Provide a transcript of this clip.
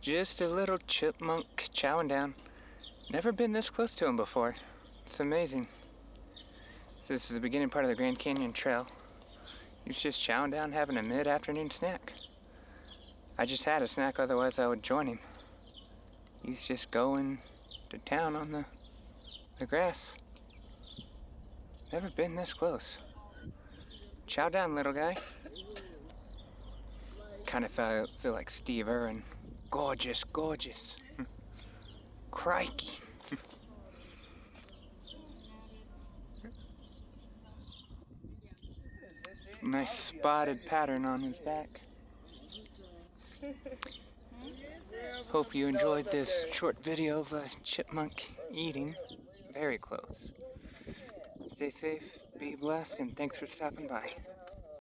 Just a little chipmunk chowing down. Never been this close to him before. It's amazing. So this is the beginning part of the Grand Canyon Trail. He's just chowing down, having a mid-afternoon snack. I just had a snack, otherwise I would join him. He's just going to town on the grass. Never been this close. Chow down, little guy. Kind of feel like Steve Irwin. Gorgeous, gorgeous. Crikey. Nice spotted pattern on his back. Hope you enjoyed this short video of a chipmunk eating. Very close. Stay safe, be blessed, and thanks for stopping by.